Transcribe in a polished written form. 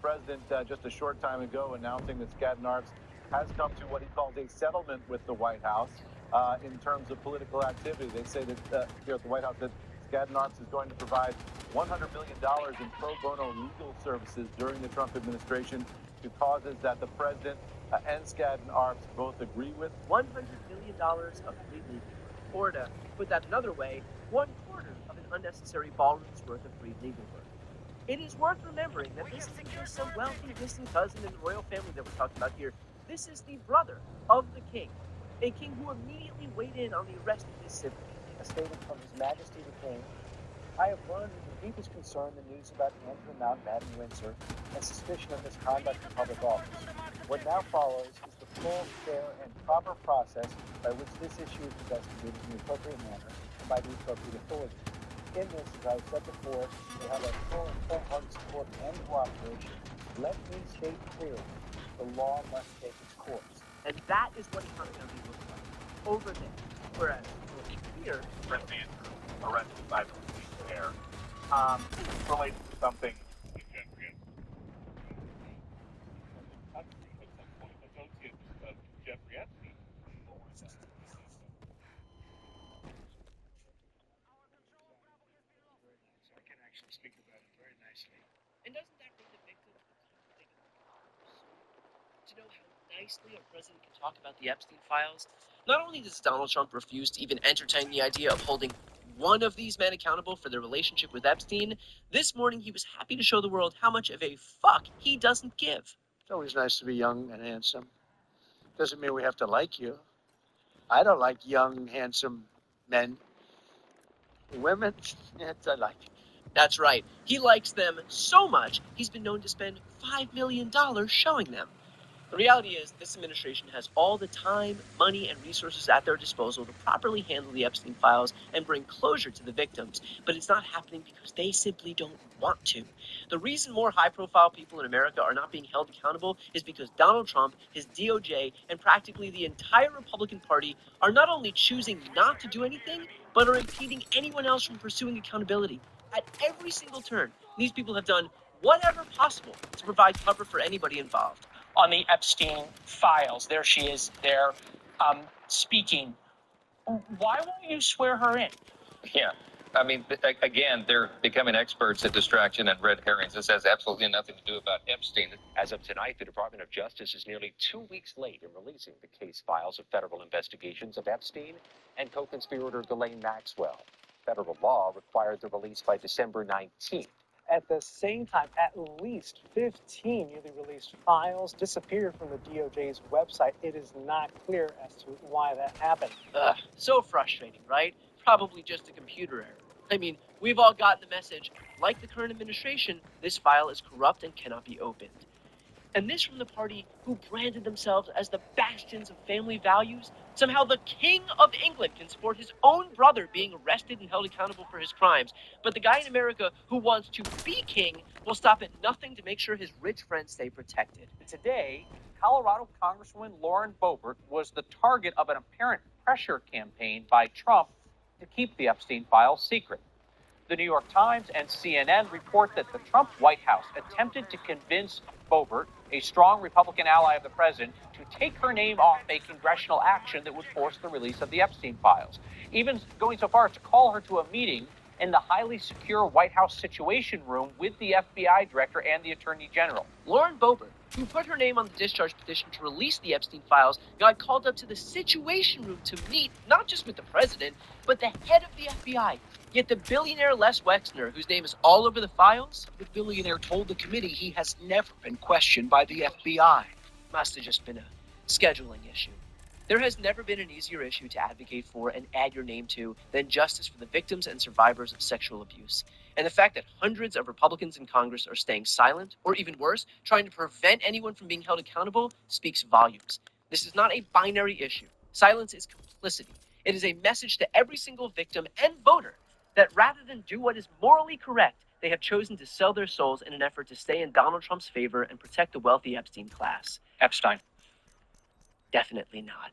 president just a short time ago announcing that Skadden Arps has come to what he calls a settlement with the White House in terms of political activity. They say that here at the White House that Skadden Arps is going to provide $100 million in pro bono legal services during the Trump administration to causes that the president and Skadden Arps both agree with. $100 million of free legal work. Or to put that another way, 1/4 of an unnecessary ballroom's worth of free legal work. It is worth remembering that this isn't just some wealthy distant cousin in the royal family that we're talking about here. This is the brother of the king, a king who immediately weighed in on the arrest of his sibling. A statement from His Majesty the King. I have learned with the deepest concern the news about Andrew Mountbatten Windsor and suspicion of misconduct in public office. What now follows is the full, fair, and proper process by which this issue is investigated in the appropriate manner and by the appropriate authorities. In this, as I have said before, we have our full and wholehearted support and cooperation. Let me state clearly, the law must take its course. And that is what accountability looks like over there. Whereas here, Arrested by the police there relates to something. Jeffrey Epstein. I can actually speak about it very nicely. and doesn't that bring the victim to know how nicely a president can talk about the Epstein files? Not only does Donald Trump refuse to even entertain the idea of holding one of these men accountable for their relationship with Epstein, this morning he was happy to show the world how much of a fuck he doesn't give. It's always nice to be young and handsome. Doesn't mean we have to like you. I don't like young, handsome men. Women, yes, I like. That's right. He likes them so much, he's been known to spend $5 million showing them. The reality is, this administration has all the time, money, and resources at their disposal to properly handle the Epstein files and bring closure to the victims, but it's not happening because they simply don't want to. The reason more high-profile people in America are not being held accountable is because Donald Trump, his DOJ, and practically the entire Republican Party are not only choosing not to do anything, but are impeding anyone else from pursuing accountability. At every single turn, these people have done whatever possible to provide cover for anybody involved. On the Epstein files, there she is there speaking. Why won't you swear her in? Yeah. I mean, again, they're becoming experts at distraction and red herrings. This has absolutely nothing to do about Epstein. As of tonight, the Department of Justice is nearly 2 weeks late in releasing the case files of federal investigations of Epstein and co-conspirator Ghislaine Maxwell. Federal law required the release by December 19th. At the same time, at least 15 newly released files disappeared from the DOJ's website. It is not clear as to why that happened. So frustrating, right? Probably just a computer error. I mean, we've all gotten the message, like the current administration, this file is corrupt and cannot be opened. And this from the party who branded themselves as the bastions of family values. Somehow the King of England can support his own brother being arrested and held accountable for his crimes. But the guy in America who wants to be king will stop at nothing to make sure his rich friends stay protected. Today, Colorado Congresswoman Lauren Boebert was the target of an apparent pressure campaign by Trump to keep the Epstein files secret. The New York Times and CNN report that the Trump White House attempted to convince Boebert, a strong Republican ally of the president, to take her name off a congressional action that would force the release of the Epstein files, even going so far as to call her to a meeting in the highly secure White House Situation Room with the FBI director and the Attorney General. Lauren Boebert, who put her name on the discharge petition to release the Epstein files, got called up to the Situation Room to meet not just with the president, but the head of the FBI. Yet the billionaire Les Wexner, whose name is all over the files, The billionaire told the committee he has never been questioned by the FBI. must have just been a scheduling issue. There has never been an easier issue to advocate for and add your name to than justice for the victims and survivors of sexual abuse. And the fact that hundreds of Republicans in Congress are staying silent, or even worse, trying to prevent anyone from being held accountable, speaks volumes. This is not a binary issue. Silence is complicity. It is a message to every single victim and voter that rather than do what is morally correct, they have chosen to sell their souls in an effort to stay in Donald Trump's favor and protect the wealthy Epstein class. Epstein. Definitely not.